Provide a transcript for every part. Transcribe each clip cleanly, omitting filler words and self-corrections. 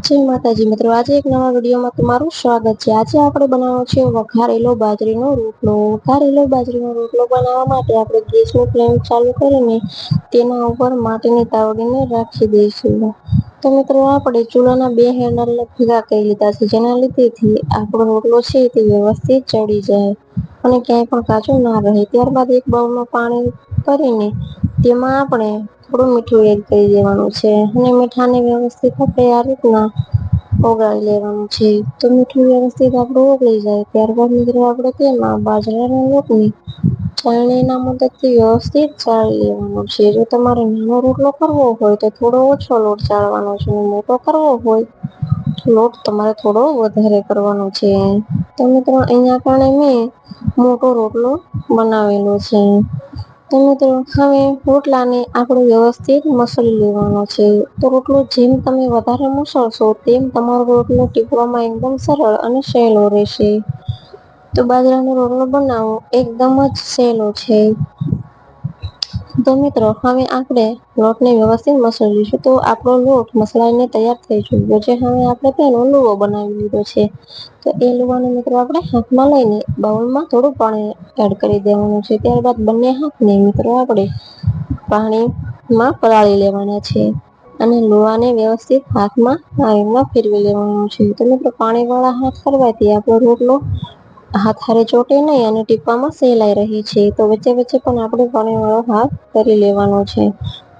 જય માતાજી મિત્રો, આજે એક નવા વિડીયોમાં તમારું સ્વાગત છે. આજે આપણે બનાવવાનો છે વઘારેલો બાજરીનો રોટલો. વઘારેલો બાજરીનો રોટલો બનાવવા માટે આપણે ગેસની ફ્લેમ ચાલુ કરીને તેના ઉપર માટીની તાવડીને રાખી દઈશું. તો મિત્રો આપણે ચૂલાના બે હેન્ડલ ભેગા કરી લીધા છે, જેના લીધેથી આપણો રોટલો છે તે વ્યવસ્થિત ચડી જાય અને ક્યાંય પણ કાચો ના રહે. ત્યારબાદ એક બાઉલમાં પાણી કરીને તેમાં આપણે થોડું મીઠું એડ કરી દેવાનું છે અને મીઠાને વ્યવસ્થિત આપણે આ રીતના ઓગાળી લેવાનું છે. તો મીઠું વ્યવસ્થિત આપણું ઓગળી જાય ત્યારબાદ મિત્રો આપણે તેમાં બાજરાના લોટની ચાળણીના મદદથી વ્યવસ્થિત ચાળી લેવાનો છે. જો તમારે નાનો રોટલો કરવો હોય તો થોડો ઓછો લોટ ચાળવાનો છે, મોટો કરવો હોય લોટ તમારે થોડો વધારે કરવાનો છે. તો મિત્રો અહીંયા પણ મેં મોટો રોટલો બનાવેલો છે. તો મિત્રો હવે રોટલાને આપણે વ્યવસ્થિત મસળી લેવાનો છે. તો રોટલો જેમ તમે વધારે મસળશો તેમ તમારો રોટલો ટીપવામાં એકદમ સરળ અને સહેલો રહેશે. તો બાજરાનો રોટલો બનાવવો એકદમ જ સહેલો છે. તો મિત્રો હવે આપણે લોટને વ્યવસ્થિત મસળી લઈશું. તો આપણો લોટ મસળાઈને તૈયાર થઈ ચૂક્યો છે. હવે આપણે તેનો લુવો બનાવી લીધો છે. તો એ લુવાને મિત્રો આપણે હાથમાં લઈને બાઉલમાં થોડું પાણી એડ કરી દેવાનું છે. ત્યારબાદ બંને હાથને મિત્રો આપણે પાણીમાં પલાળી લેવાના છે અને લુવાને વ્યવસ્થિત હાથમાં આ રીતના ફેરવી લેવાનું છે. તો મિત્રો પાણીવાળા હાથ કરવાથી આપણો રોટલો હાથ હારે ચોટે નહીં અને ટીપવામાં સહેલાઈ રહે છે. તો વચ્ચે વચ્ચે પણ આપણે પાણીવાળો હાથ કરી લેવાનો છે.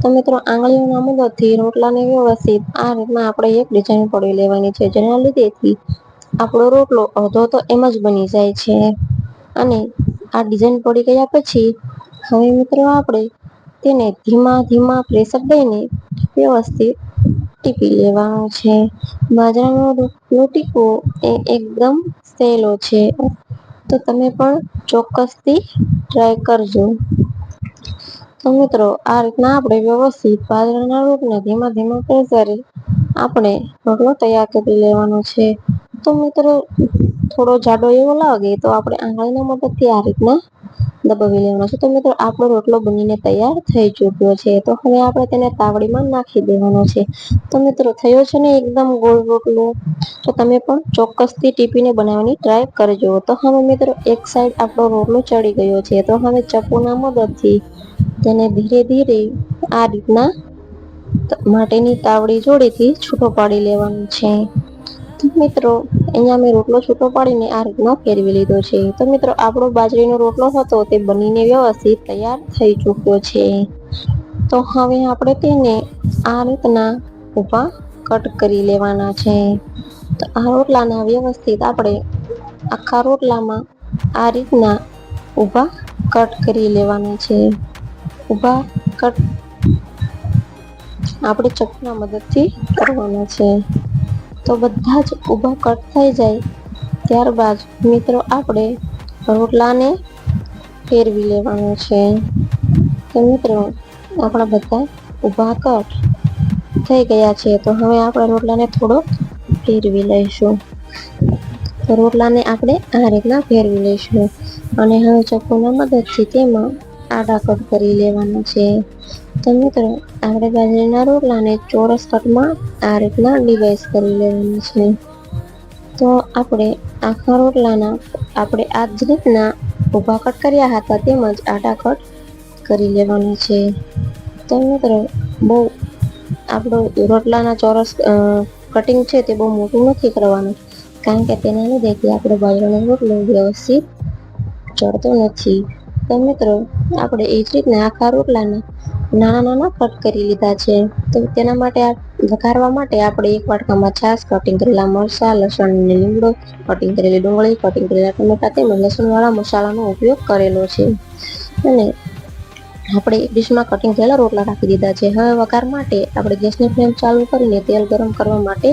તો મિત્રો આંગળીઓના મદદથી રોટલાને વ્યવસ્થિત આ રીતના આપણે એક ડિઝાઇન પાડી લેવાની છે, જેના લીધેથી આપણો રોટલો અડધો તો એમ જ બની જાય છે. અને આ ડિઝાઇન પડી ગયા પછી હવે મિત્રો આપણે તેને ધીમા ધીમા પ્રેશર દઈને વ્યવસ્થિત ટીપી લેવાનો છે. બાજરાનો રોટલો ટીપવો એ એકદમ સહેલો છે. તો તમે પણ ચોક્કસથી ટ્રાય કરજો. તો મિત્રો આ રીતના આપણે વ્યવસ્થિત બાજરાના લોટને ધીમા ધીમા પ્રેશરે આપણે રોટલો તૈયાર કરી લેવાનો છે. તો મિત્રો થોડો જાડો એવો લાગે તો આપણે આંગળીના મદદથી આ રીતના દબાવી લેવાનો છે. તો મિત્રો આપણો રોટલો બનીને તૈયાર થઈ ચૂક્યો છે. તો હવે આપણે તેને તાવડીમાં નાખી દેવાનો છે. તો મિત્રો થયો છે ને એકદમ ગોળ રોટલો. તો તમે પણ ચોક્કસથી ટીપીને બનાવવાની ટ્રાય કરજો. તો હવે મિત્રો એક સાઈડ આપણો રોટલો ચડી ગયો છે. તો હવે ચપ્પુના મદદથી તેને ધીરે ધીરે આ રીતના માટીની તાવડી જોડેથી છૂટો પાડી લેવાનો છે. તો મિત્રો અહીંયા મેં રોટલો છૂટો પાડીને આ રીતનો ફેરવી લીધો છે. તો મિત્રો આપણો બાજરીનો રોટલો હતો તે બનીને વ્યવસ્થિત તૈયાર થઈ ચૂક્યો છે. તો હવે આપણે તેને આ રીતના ઊભા કટ કરી લેવાના છે. તો આ રોટલાના વ્યવસ્થિત આપણે આખા રોટલામાં આ રીતના ઊભા કટ કરી લેવાના છે. ઊભા કટ આપણે ચપ્પુના મદદથી કરવાના છે. તો બધા જ ઊભા કટ થઈ જાય ત્યારબાદ મિત્રો આપણે રોટલાને ફેરવી લેવાનો છે. તો મિત્રો આપણા બધા ઊભા કટ થઈ ગયા છે. તો હવે આપણે રોટલાને થોડો ફેરવી લઈશું. તો રોટલાને આપણે આ રીતના ફેરવી લઈશું અને હવે ચપ્પુના મદદથી તેમાં આડા કટ કરી લેવાના છે. તો મિત્રો આપણે બાજરીના રોટલાને ચોરસ કટમાં આ રીતના ડિવાઈસ કરી લેવાના છે. તો આપણે આખા રોટલાના આપણે આ જ રીતના ઊભા કટ કર્યા હતા તેમજ આડા કટ કરી લેવાના છે. તો મિત્રો બહુ આપણો રોટલાના ચોરસ કટિંગ છે તે બહુ મોટું નથી કરવાનું, કારણ કે તેના લીધે આપણો બાજરાનો રોટલો વ્યવસ્થિત ચડતો નથી. તો મિત્રો આપણે એ જ રીતના આખા રોટલાના નાના નાના કટ કરી લીધા છે. તો તેના માટે વઘારવા માટે આપણે એક વાટકામાં છાશ, કટિંગ કરેલા મરચાં, લસણ અને લીમડો, કટિંગ કરેલી ડુંગળી, કટિંગ કરેલા ટમેટા તેમજ લસણવાળા મસાલાનો ઉપયોગ કરેલો છે. અને આપણે એક ડીશમાં કટિંગ કરેલા રોટલા રાખી દીધા છે. હવે વઘાર માટે આપણે ગેસની ફ્લેમ ચાલુ કરીને તેલ ગરમ કરવા માટે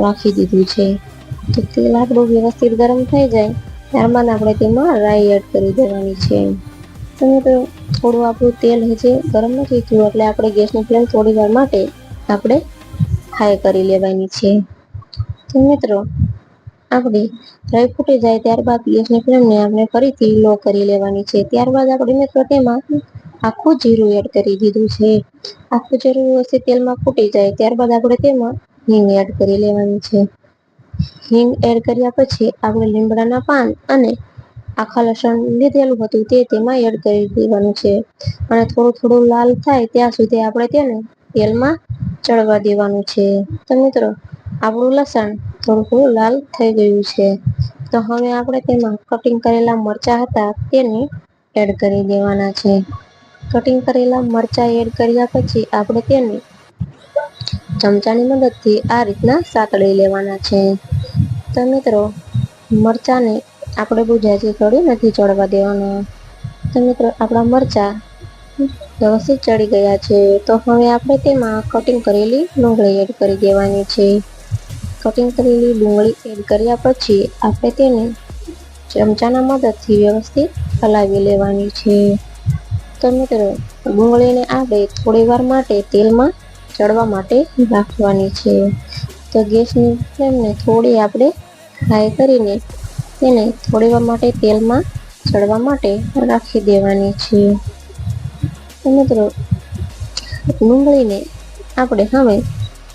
રાખી દીધું છે. તો તેલ આપણું વ્યવસ્થિત ગરમ થઈ જાય ત્યારબાદ આપણે તેમાં રાઈ એડ કરી દેવાની છે. તો મિત્રો થોડું આપણું તેલ હજી ગરમ નથી થયું એટલે આપણે ગેસની ફ્લેમ થોડી વાર માટે આપણે હાઈ કરી લેવાની છે. તો મિત્રો આપણી રાઈ ફૂટી જાય ત્યારબાદ ગેસની ફ્લેમને આપણે ફરીથી લો કરી લેવાની છે. ત્યારબાદ આપણે મિત્રો તેમાં આખું જીરું એડ કરી દીધું છે. આખું જીરું વ્યવસ્થિત તેલમાં ફૂટી જાય ત્યારબાદ આપણે તેમાં હિંગ એડ કરી લેવાની છે. હિંગ એડ કર્યા પછી આપણે લીમડાના પાન અને આખા લસણ લીધેલું હતું તે તેમાં એડ કરી દેવાનું છે અને થોડું થોડું લાલ થાય ત્યાં સુધી આપણે તેને તેલમાં ચડવા દેવાનું છે. તો મિત્રો આપણું લસણ થોડું થોડું લાલ થઈ ગયું છે. તો હવે આપણે તેમાં કટિંગ કરેલા મરચા હતા તેને એડ કરી દેવાના છે. કટિંગ કરેલા મરચા એડ કર્યા પછી આપણે તેને ચમચાની મદદથી આ રીતના સાતળી લેવાના છે. તો મિત્રો મરચાંને આપણે બહુ ઝાઝી કળી નથી ચડવા દેવાના. તો મિત્રો આપણા મરચા વ્યવસ્થિત ચડી ગયા છે. તો હવે આપણે તેમાં કટિંગ કરેલી ડુંગળી એડ કરી દેવાની છે. કટિંગ કરેલી ડુંગળી એડ કર્યા પછી આપણે તેને ચમચાના મદદથી વ્યવસ્થિત હલાવી લેવાની છે. તો મિત્રો ડુંગળીને આપણે થોડી વાર માટે તેલમાં ચડવા માટે રાખવાની છે. તો ગેસની ફ્લેમને થોડી આપણે હાઈ કરીને તેને થોડી વાર માટે તેલમાં ચડવા માટે રાખી દેવાની છે. તો મિત્રો ડુંગળીને આપણે હવે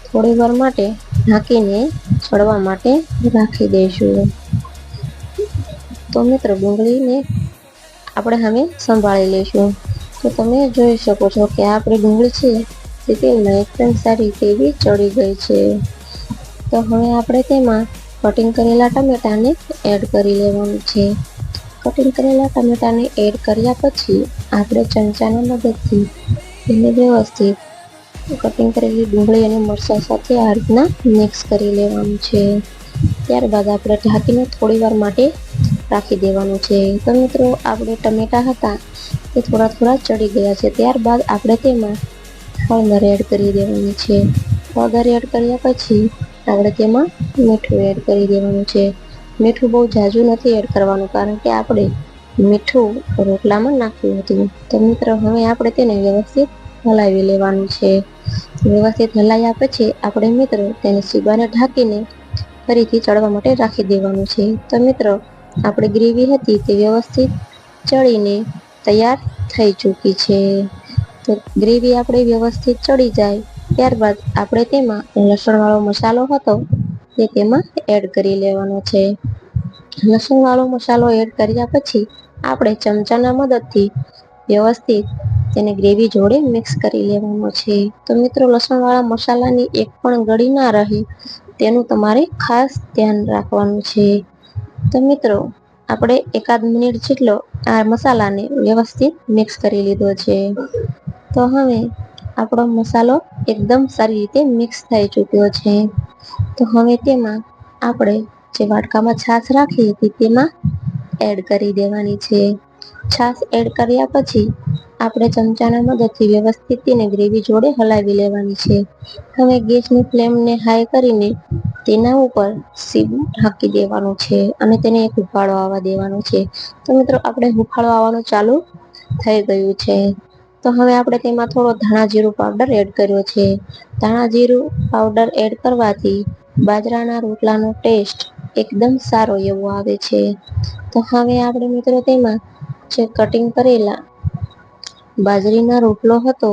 થોડી વાર માટે ઢાંકીને ચડવા માટે રાખી દઈશું. તો મિત્રો ડુંગળીને આપણે હવે સંભાળી લઈશું. તો તમે જોઈ શકો છો કે આપણી ડુંગળી છે તે તેલમાં એકદમ સારી રીતે એવી ચડી ગઈ છે. તો હવે આપણે તેમાં કટિંગ કરેલા ટમેટાને એડ કરી લેવાનું છે. કટિંગ કરેલા ટમેટાને એડ કર્યા પછી આપણે ચમચાના મદદથી તેને વ્યવસ્થિત કટિંગ કરેલી ડુંગળી અને મરચાં સાથે આ રીતના મિક્સ કરી લેવાનું છે. ત્યારબાદ આપણે ઢાંકીને થોડી વાર માટે રાખી દેવાનું છે. તો મિત્રો આપણે ટમેટા હતા તે થોડા થોડા ચડી ગયા છે. ત્યારબાદ આપણે તેમાં હળદર એડ કરી દેવાની છે. હળદર એડ કર્યા પછી આપણે તેમાં મીઠું એડ કરી દેવાનું છે. મીઠું બહુ ઝાઝું નથી એડ કરવાનું કારણ કે આપણે મીઠું રોટલામાં નાખ્યું હતું. તો મિત્રો હવે આપણે તેને વ્યવસ્થિત હલાવી લેવાનું છે. વ્યવસ્થિત હલાવ્યા પછી આપણે મિત્રો તેને સીબાને ઢાંકીને ફરીથી ચડવા માટે રાખી દેવાનું છે. તો મિત્રો આપણી ગ્રેવી હતી તે વ્યવસ્થિત ચડીને તૈયાર થઈ ચૂકી છે. તો ગ્રેવી આપણે વ્યવસ્થિત ચડી જાય ત્યારબાદ આપણે તેમાં લસણવાળો મસાલો હતો તે તેમાં એડ કરી લેવાનો છે. લસણવાળો મસાલો એડ કર્યા પછી આપણે ચમચાના મદદથી વ્યવસ્થિત તેને ગ્રેવી જોડે મિક્સ કરી લેવાનો છે. તો મિત્રો લસણવાળા મસાલાની એક પણ ગળી ના રહે તેનું તમારે ખાસ ધ્યાન રાખવાનું છે. તો મિત્રો આપણે એકાદ મિનિટ જેટલો આ મસાલાને વ્યવસ્થિત મિક્સ કરી લીધો છે. તો હવે આપણો મસાલો એકદમ સારી રીતે મિક્સ થઈ ચૂક્યો છે. તો હવે તેમાં આપણે જે વાટકામાં છાશ રાખી હતી તેમાં એડ કરી દેવાની છે. છાશ એડ કર્યા પછી આપણે ચમચાના મદદથી વ્યવસ્થિત તેને ગ્રેવી જોડે હલાવી લેવાની છે. હવે ગેસની ફ્લેમને હાઈ કરીને તેના ઉપર સીધું ઢાંકી દેવાનું છે અને તેને એક હુફાળો આવવા દેવાનો છે. તો મિત્રો આપણે હુફાળો આવવાનું ચાલુ થઈ ગયું છે. તો હવે આપણે તેમાં થોડો ધાણા જીરું પાવડર એડ કર્યો છે. ધાણા જીરું પાવડર એડ કરવાથી બાજરાના રોટલાનો ટેસ્ટ એકદમ સારો એવો આવે છે. તો હવે આપણે મિત્રો તેમાં જે કટિંગ કરેલા બાજરીના રોટલો હતો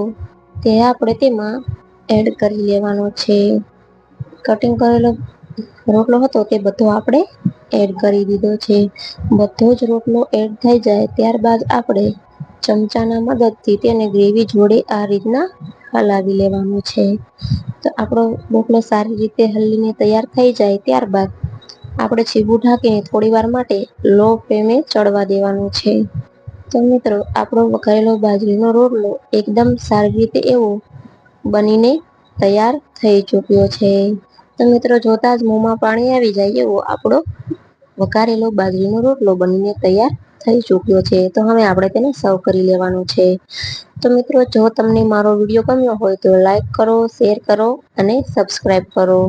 તે આપણે તેમાં એડ કરી લેવાનો છે. કટિંગ કરેલો રોટલો હતો તે બધો આપણે એડ કરી દીધો છે. બધો જ રોટલો એડ થઈ જાય ત્યારબાદ આપણે ચમચાના મદદથી તેને ગ્રેવી જોડે આ રીતના હલાવી લેવાનું છે. તો આપણો રોટલો સારી રીતે હલીને તૈયાર થઈ જાય ત્યારબાદ આપણે છીબું ઢાંકીને થોડી વાર માટે લો ફ્લેમે ચડવા દેવાનું છે. તો મિત્રો આપણો વઘારેલો બાજરીનો રોટલો એકદમ સારી રીતે એવો બનીને તૈયાર થઈ ચૂક્યો છે. તો મિત્રો જોતા જ મોંમાં પાણી આવી જાય એવો આપણો વઘારેલો બાજરીનો રોટલો બનીને તૈયાર થઈ ચૂક્યો છે. તો હવે આપણે તેને સર્વ કરી લેવાનું છે. તો મિત્રો જો તમને મારો વિડીયો ગમ્યો હોય તો લાઈક કરો, શેર કરો અને સબસ્ક્રાઈબ કરો.